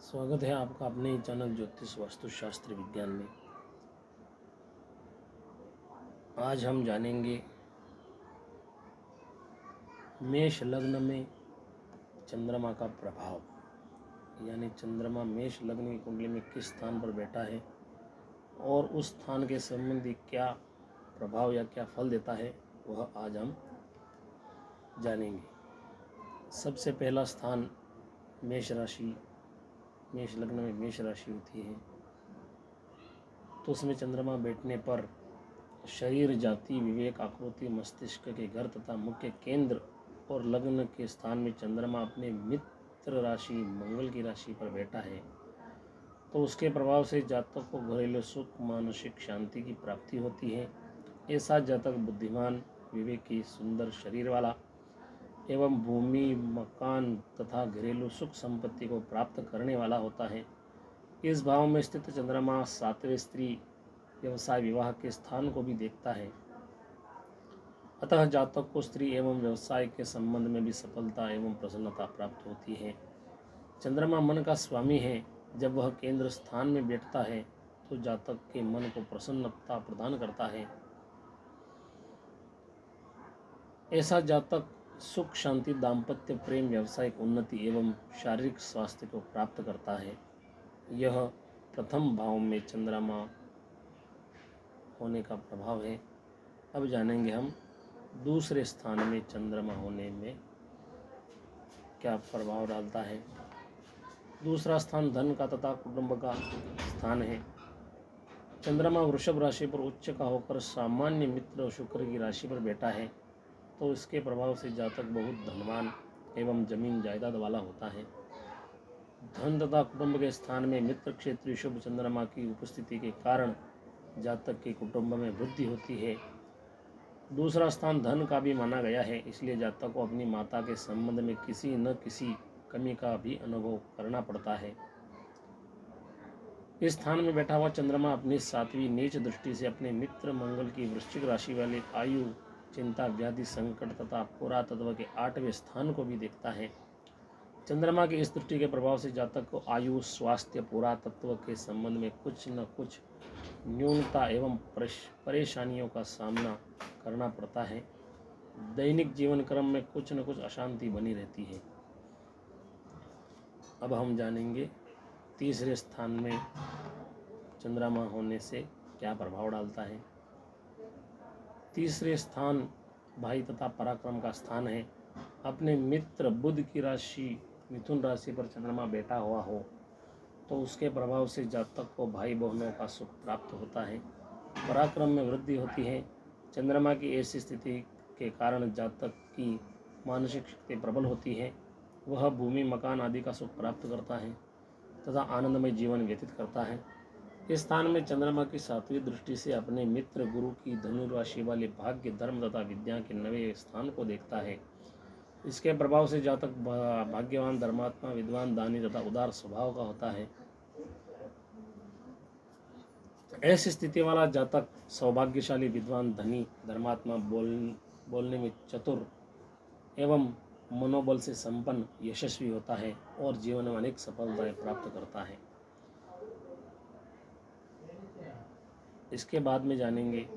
स्वागत है आपका अपने ही चैनल ज्योतिष वास्तुशास्त्र विज्ञान में। आज हम जानेंगे मेष लग्न में चंद्रमा का प्रभाव, यानी चंद्रमा मेष लग्न की कुंडली में किस स्थान पर बैठा है और उस स्थान के संबंधी क्या प्रभाव या क्या फल देता है, वह आज हम जानेंगे। सबसे पहला स्थान मेष राशि, मेष लग्न में मेष राशि होती है तो उसमें चंद्रमा बैठने पर शरीर, जाति, विवेक, आकृति, मस्तिष्क के घर तथा मुख्य केंद्र और लग्न के स्थान में चंद्रमा अपने मित्र राशि मंगल की राशि पर बैठा है तो उसके प्रभाव से जातक को घरेलू सुख, मानसिक शांति की प्राप्ति होती है। ऐसा जातक बुद्धिमान, विवेकी, सुंदर शरीर वाला एवं भूमि, मकान तथा घरेलू सुख संपत्ति को प्राप्त करने वाला होता है। इस भाव में स्थित चंद्रमा 7वें स्त्री, व्यवसाय, विवाह के स्थान को भी देखता है। अतः जातक को स्त्री एवं व्यवसाय के संबंध में भी सफलता एवं प्रसन्नता प्राप्त होती है। चंद्रमा मन का स्वामी है। जब वह केंद्र स्थान में बैठता है तो जातक के मन को प्रसन्नता प्रदान करता है। ऐसा जातक सुख, शांति, दाम्पत्य, प्रेम, व्यावसायिक उन्नति एवं शारीरिक स्वास्थ्य को प्राप्त करता है। यह प्रथम भाव में चंद्रमा होने का प्रभाव है। अब जानेंगे हम दूसरे स्थान में चंद्रमा होने में क्या प्रभाव डालता है। दूसरा स्थान धन का तथा कुटुंब का स्थान है। चंद्रमा वृषभ राशि पर उच्च का होकर सामान्य मित्र शुक्र की राशि पर बैठा है तो इसके प्रभाव से जातक बहुत धनवान एवं जमीन जायदाद वाला होता है। धन तथा कुटुंब के स्थान में मित्र क्षेत्रीय शुभ चंद्रमा की उपस्थिति के कारण जातक के कुटुंब में वृद्धि होती है। दूसरा स्थान धन का भी माना गया है, इसलिए जातक को अपनी माता के संबंध में किसी न किसी कमी का भी अनुभव करना पड़ता है। इस स्थान में बैठा हुआ चंद्रमा अपनी 7वीं नीच दृष्टि से अपने मित्र मंगल की वृश्चिक राशि वाले आयु, चिंता, व्याधि, संकट तथा पुरातत्व के 8वें स्थान को भी देखता है। चंद्रमा की इस दृष्टि के प्रभाव से जातक को आयु, स्वास्थ्य, पुरातत्व के संबंध में कुछ न कुछ न्यूनता एवं परेशानियों का सामना करना पड़ता है। दैनिक जीवन क्रम में कुछ न कुछ अशांति बनी रहती है। अब हम जानेंगे तीसरे स्थान में चंद्रमा होने से क्या प्रभाव डालता है। तीसरे स्थान भाई तथा पराक्रम का स्थान है। अपने मित्र बुध की राशि मिथुन राशि पर चंद्रमा बैठा हुआ हो तो उसके प्रभाव से जातक को भाई बहनों का सुख प्राप्त होता है। पराक्रम में वृद्धि होती है। चंद्रमा की ऐसी स्थिति के कारण जातक की मानसिक शक्ति प्रबल होती है। वह भूमि, मकान आदि का सुख प्राप्त करता है तथा आनंदमय जीवन व्यतीत करता है। इस स्थान में चंद्रमा की 7वीं दृष्टि से अपने मित्र गुरु की धनु राशि वाले भाग्य, धर्म तथा विद्या के 9वें स्थान को देखता है। इसके प्रभाव से जातक भाग्यवान, धर्मात्मा, विद्वान, दानी तथा उदार स्वभाव का होता है। ऐसी स्थिति वाला जातक सौभाग्यशाली, विद्वान, धनी, धर्मात्मा, बोलने में चतुर एवं मनोबल से संपन्न, यशस्वी होता है और जीवन में अनेक सफलताएं प्राप्त करता है। इसके बाद में जानेंगे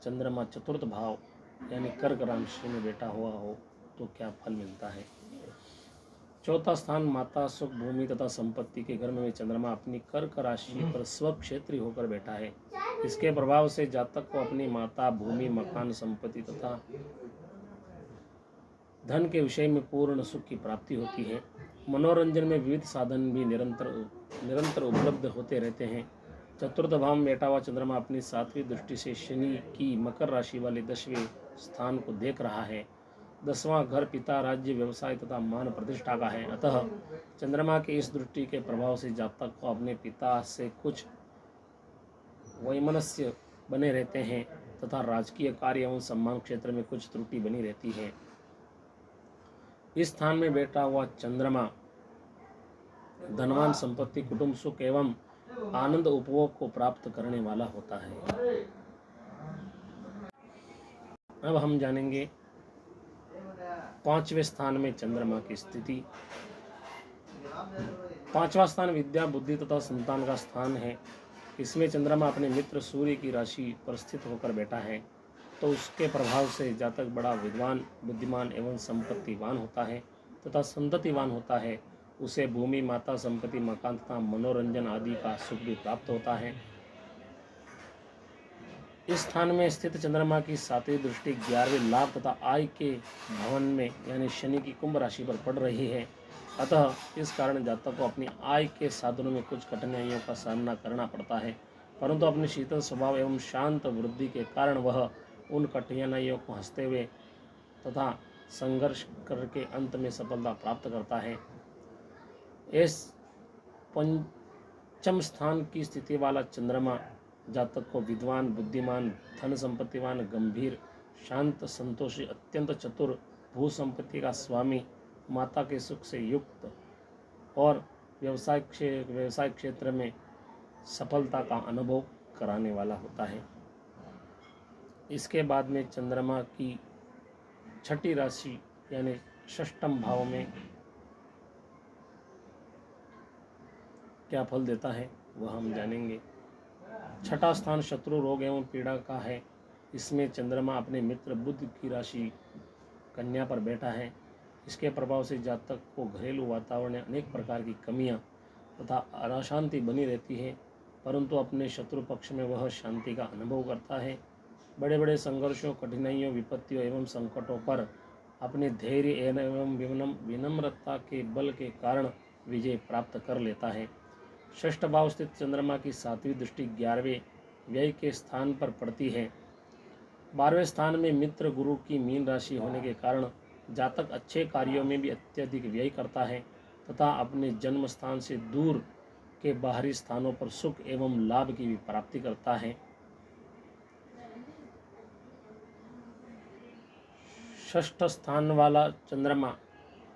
चंद्रमा चतुर्थ भाव यानी कर्क राशि में बैठा हुआ हो तो क्या फल मिलता है। चौथा स्थान माता, सुख, भूमि तथा संपत्ति के घर में चंद्रमा अपनी कर्क राशि पर स्वक्षेत्री होकर बैठा है। इसके प्रभाव से जातक को अपनी माता, भूमि, मकान, संपत्ति तथा धन के विषय में पूर्ण सुख की प्राप्ति होती है। मनोरंजन में विविध साधन भी निरंतर उपलब्ध होते रहते हैं। चतुर्थ भाव में बैठा हुआ चंद्रमा अपनी 7वीं दृष्टि से शनि की मकर राशि वाले 10वें स्थान को देख रहा है। 10वां घर पिता, राज्य, व्यवसाय तथा मान प्रतिष्ठा का है। अतः चंद्रमा की इस दृष्टि के प्रभाव से जातक को अपने पिता से कुछ वैमनस्य बने रहते हैं तथा राजकीय कार्य एवं सम्मान क्षेत्र में कुछ त्रुटि बनी रहती है। इस स्थान में बैठा हुआ चंद्रमा धनवान, संपत्ति, कुटुंब सुख एवं आनंद उपभोग को प्राप्त करने वाला होता है। अब हम जानेंगे 5वें स्थान में चंद्रमा की स्थिति। पांचवा स्थान विद्या बुद्धि तथा संतान का स्थान है। इसमें चंद्रमा अपने मित्र सूर्य की राशि पर स्थित होकर बैठा है, तो उसके प्रभाव से जातक बड़ा विद्वान, बुद्धिमान एवं संपत्तिवान होता है तथा संततिवान होता है। उसे भूमि, माता, संपत्ति, मकान तथा मनोरंजन आदि का सुख भी प्राप्त होता है। इस स्थान में स्थित चंद्रमा की सातवीं दृष्टि 11वें लाभ तथा आय के भवन में यानी शनि की कुंभ राशि पर पड़ रही है। अतः इस कारण जातक को अपनी आय के साधनों में कुछ कठिनाइयों का सामना करना पड़ता है, परंतु अपने शीतल स्वभाव एवं शांत वृद्धि के कारण वह उन कठिनाइयों को हंसते हुए तथा संघर्ष करके अंत में सफलता प्राप्त करता है। इस पंचम स्थान की स्थिति वाला चंद्रमा जातक को विद्वान, बुद्धिमान, धन संपत्तिवान, गंभीर, शांत, संतोषी, अत्यंत चतुर, भू संपत्ति का स्वामी, माता के सुख से युक्त और व्यवसाय क्षेत्र में सफलता का अनुभव कराने वाला होता है। इसके बाद में चंद्रमा की छठी राशि यानी षष्ठम भाव में क्या फल देता है वह हम जानेंगे। छठा स्थान शत्रु, रोग एवं पीड़ा का है। इसमें चंद्रमा अपने मित्र बुध की राशि कन्या पर बैठा है। इसके प्रभाव से जातक को घरेलू वातावरण में अनेक प्रकार की कमियां तथा अशांति बनी रहती है, परंतु अपने शत्रु पक्ष में वह शांति का अनुभव करता है। बड़े बड़े संघर्षों, कठिनाइयों, विपत्तियों एवं संकटों पर अपने धैर्य एवं विनम्रता के बल के कारण विजय प्राप्त कर लेता है। षष्ठ भाव स्थित चंद्रमा की सातवीं दृष्टि 11वें व्यय के स्थान पर पड़ती है। 12वें स्थान में मित्र गुरु की मीन राशि होने के कारण जातक अच्छे कार्यों में भी अत्यधिक व्यय करता है तथा अपने जन्म स्थान से दूर के बाहरी स्थानों पर सुख एवं लाभ की भी प्राप्ति करता है। षष्ठ स्थान वाला चंद्रमा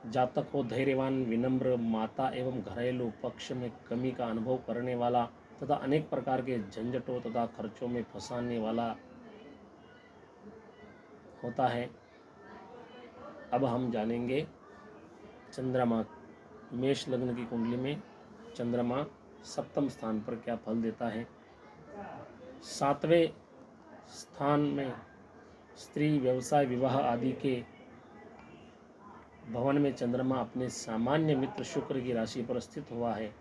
जातक को धैर्यवान, विनम्र, माता एवं घरेलू पक्ष में कमी का अनुभव करने वाला तथा अनेक प्रकार के झंझटों तथा खर्चों में फंसाने वाला होता है। अब हम जानेंगे चंद्रमा मेष लग्न की कुंडली में चंद्रमा सप्तम स्थान पर क्या फल देता है। सातवें स्थान में स्त्री, व्यवसाय, विवाह आदि के भवन में चंद्रमा अपने सामान्य मित्र शुक्र की राशि पर स्थित हुआ है,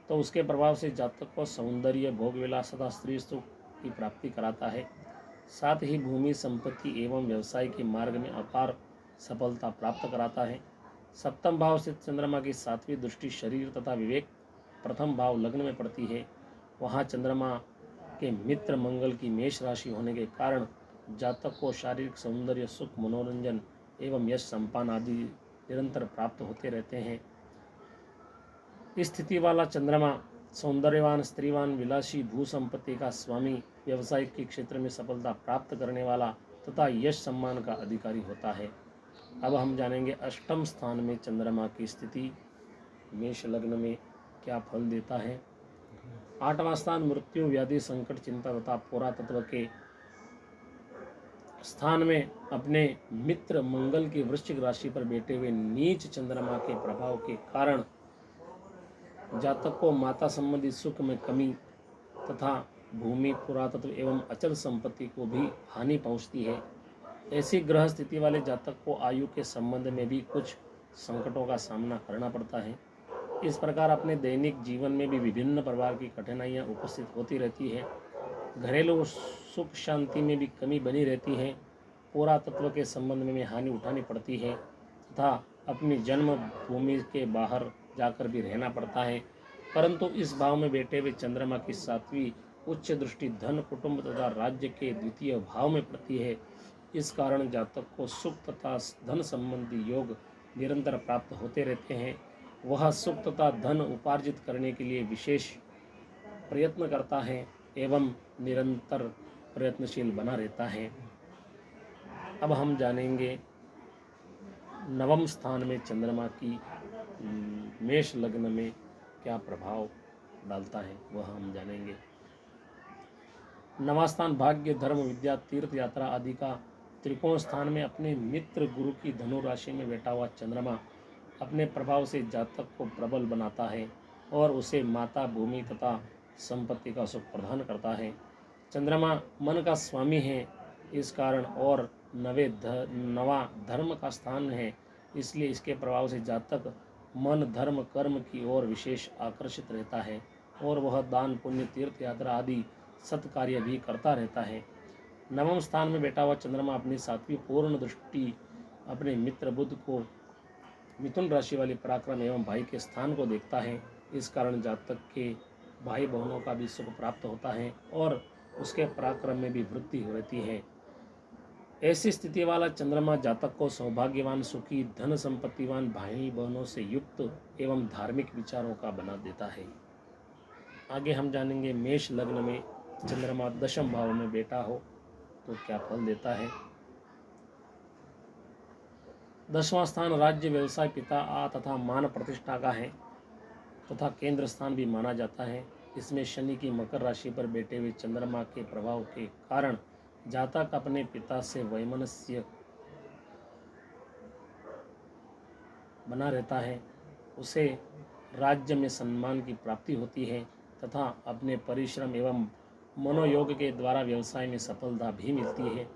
तो उसके प्रभाव से जातक को सौंदर्य, भोग विलास तथा स्त्री सुख की प्राप्ति कराता है। साथ ही भूमि, संपत्ति एवं व्यवसाय के मार्ग में अपार सफलता प्राप्त कराता है। सप्तम भाव स्थित चंद्रमा की सातवीं दृष्टि शरीर तथा विवेक प्रथम भाव लग्न में पड़ती है। वहाँ चंद्रमा के मित्र मंगल की मेष राशि होने के कारण जातक को शारीरिक सौंदर्य, सुख, मनोरंजन एवं यश, सम्मान आदि निरंतर प्राप्त होते रहते हैं। इस स्थिति वाला चंद्रमा सौंदर्यवान, स्त्रीवान, विलासी, भू संपत्ति का स्वामी, व्यवसाय के क्षेत्र में सफलता प्राप्त करने वाला तथा यश सम्मान का अधिकारी होता है। अब हम जानेंगे अष्टम स्थान में चंद्रमा की स्थिति मेष लग्न में क्या फल देता है। आठवां स्थान मृत्यु, व्याधि, संकट, चिंता तथा पुरातत्व के स्थान में अपने मित्र मंगल की वृश्चिक राशि पर बैठे हुए नीच चंद्रमा के प्रभाव के कारण जातक को माता संबंधी सुख में कमी तथा भूमि, पुरातत्व एवं अचल संपत्ति को भी हानि पहुंचती है। ऐसी ग्रह स्थिति वाले जातक को आयु के संबंध में भी कुछ संकटों का सामना करना पड़ता है। इस प्रकार अपने दैनिक जीवन में भी विभिन्न प्रकार की कठिनाइयां उपस्थित होती रहती है। घरेलू सुख शांति में भी कमी बनी रहती है। पुरातत्व के संबंध में हानि उठानी पड़ती है तथा अपनी जन्म भूमि के बाहर जाकर भी रहना पड़ता है। परंतु इस भाव में बैठे हुए चंद्रमा की सातवीं उच्च दृष्टि धन, कुटुंब तथा राज्य के द्वितीय भाव में पड़ती है। इस कारण जातक को सुख तथा धन संबंधी योग निरंतर प्राप्त होते रहते हैं। वह सुख तथा धन उपार्जित करने के लिए विशेष प्रयत्न करता है एवं निरंतर प्रयत्नशील बना रहता है। अब हम जानेंगे नवम स्थान में चंद्रमा की मेष लग्न में क्या प्रभाव डालता है वह हम जानेंगे। नवां स्थान भाग्य, धर्म, विद्या, तीर्थ यात्रा आदि का त्रिकोण स्थान में अपने मित्र गुरु की धनु राशि में बैठा हुआ चंद्रमा अपने प्रभाव से जातक को प्रबल बनाता है और उसे माता, भूमि तथा संपत्ति का सुख प्रदान करता है। चंद्रमा मन का स्वामी है, इस कारण और नवा धर्म का स्थान है, इसलिए इसके प्रभाव से जातक मन, धर्म, कर्म की ओर विशेष आकर्षित रहता है और वह दान, पुण्य, तीर्थ यात्रा आदि सत्कार्य भी करता रहता है। नवम स्थान में बैठा हुआ चंद्रमा अपनी 7वीं पूर्ण दृष्टि अपने मित्र बुध को मिथुन राशि वाली पराक्रम एवं भाई के स्थान को देखता है। इस कारण जातक के भाई बहनों का भी सुख प्राप्त होता है और उसके पराक्रम में भी वृद्धि रहती है। ऐसी स्थिति वाला चंद्रमा जातक को सौभाग्यवान, सुखी, धन संपत्तिवान, भाई बहनों से युक्त एवं धार्मिक विचारों का बना देता है। आगे हम जानेंगे मेष लग्न में चंद्रमा दशम भाव में बैठा हो तो क्या फल देता है। 10वां स्थान राज्य, व्यवसाय, पिता तथा मान प्रतिष्ठा का है तथा केंद्र स्थान भी माना जाता है। इसमें शनि की मकर राशि पर बैठे हुए चंद्रमा के प्रभाव के कारण जातक अपने पिता से वैमनस्य बना रहता है। उसे राज्य में सम्मान की प्राप्ति होती है तथा अपने परिश्रम एवं मनोयोग के द्वारा व्यवसाय में सफलता भी मिलती है।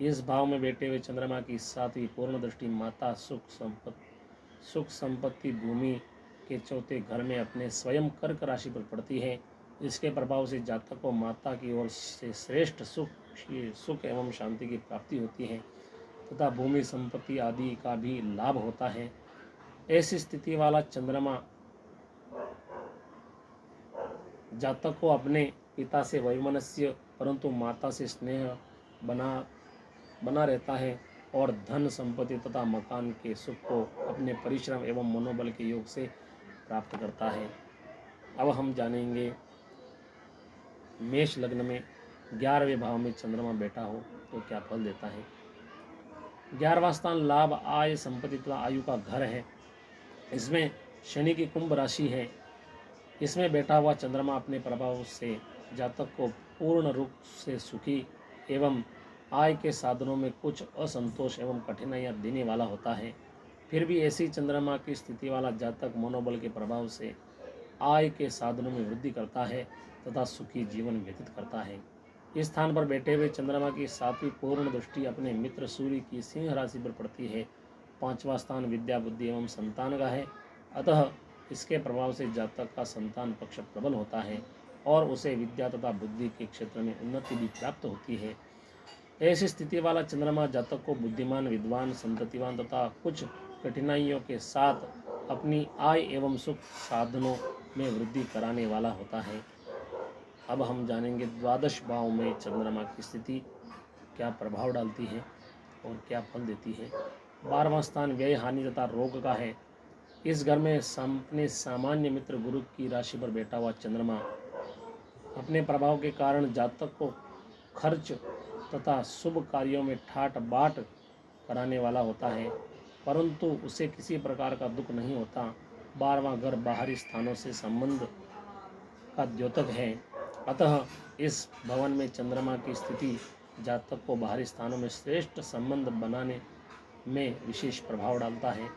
इस भाव में बैठे हुए चंद्रमा की 7वीं पूर्ण दृष्टि माता, सुख संपत्ति, भूमि के चौथे घर में अपने स्वयं कर्क राशि पर पड़ती है। इसके प्रभाव से जातक को माता की ओर से श्रेष्ठ सुख एवं शांति की प्राप्ति होती है तथा भूमि, संपत्ति आदि का भी लाभ होता है। ऐसी स्थिति वाला चंद्रमा जातक को अपने पिता से वैमनस्य परंतु माता से स्नेह बना रहता है और धन, संपत्ति तथा मकान के सुख को अपने परिश्रम एवं मनोबल के योग से प्राप्त करता है। अब हम जानेंगे मेष लग्न में 11वें भाव में चंद्रमा बैठा हो तो क्या फल देता है। 11वां स्थान लाभ, आय, संपत्ति तथा आयु का घर है। इसमें शनि की कुंभ राशि है। इसमें बैठा हुआ चंद्रमा अपने प्रभाव से जातक को पूर्ण रूप से सुखी एवं आय के साधनों में कुछ असंतोष एवं कठिनाइयां देने वाला होता है। फिर भी ऐसी चंद्रमा की स्थिति वाला जातक मनोबल के प्रभाव से आय के साधनों में वृद्धि करता है तथा सुखी जीवन व्यतीत करता है। इस स्थान पर बैठे हुए चंद्रमा की 7वीं पूर्ण दृष्टि अपने मित्र सूर्य की सिंह राशि पर पड़ती है। 5वां स्थान विद्या, बुद्धि एवं संतान का है, अतः इसके प्रभाव से जातक का संतान पक्ष प्रबल होता है और उसे विद्या तथा बुद्धि के क्षेत्र में उन्नति भी प्राप्त होती है। ऐसी स्थिति वाला चंद्रमा जातक को बुद्धिमान, विद्वान, संततिवान तथा कुछ कठिनाइयों के साथ अपनी आय एवं सुख साधनों में वृद्धि कराने वाला होता है। अब हम जानेंगे द्वादश भाव में चंद्रमा की स्थिति क्या प्रभाव डालती है और क्या फल देती है। 12वां स्थान व्यय, हानि तथा रोग का है। इस घर में अपने सामान्य मित्र गुरु की राशि पर बैठा हुआ चंद्रमा अपने प्रभाव के कारण जातक को खर्च तथा शुभ कार्यों में ठाट बाट कराने वाला होता है, परंतु उसे किसी प्रकार का दुख नहीं होता। 12वां घर बाहरी स्थानों से संबंध का द्योतक है, अतः इस भवन में चंद्रमा की स्थिति जातक को बाहरी स्थानों में श्रेष्ठ संबंध बनाने में विशेष प्रभाव डालता है।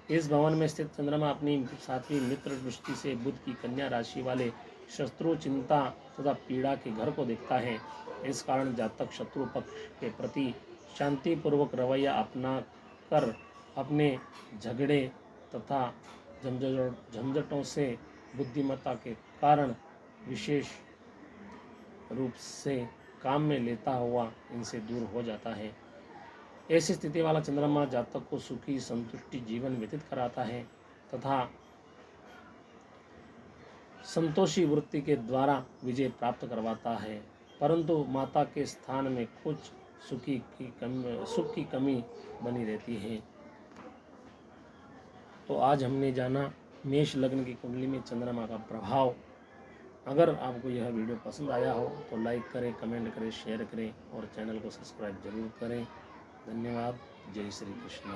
इस भवन में स्थित चंद्रमा अपनी 7वीं मित्र दृष्टि से बुध की कन्या राशि वाले शत्रु, चिंता तथा पीड़ा के घर को देखता है। इस कारण जातक शत्रु पक्ष के प्रति शांतिपूर्वक रवैया अपना कर अपने झगड़े तथा झंझटों से बुद्धिमत्ता के कारण विशेष रूप से काम में लेता हुआ इनसे दूर हो जाता है। ऐसी स्थिति वाला चंद्रमा जातक को सुखी, संतुष्टि जीवन व्यतीत कराता है तथा संतोषी वृत्ति के द्वारा विजय प्राप्त करवाता है, परंतु माता के स्थान में कुछ सुख की कमी बनी रहती है। तो आज हमने जाना मेष लग्न की कुंडली में चंद्रमा का प्रभाव। अगर आपको यह वीडियो पसंद आया हो तो लाइक करें, कमेंट करें, शेयर करें और चैनल को सब्सक्राइब जरूर करें। धन्यवाद। जय श्री कृष्ण।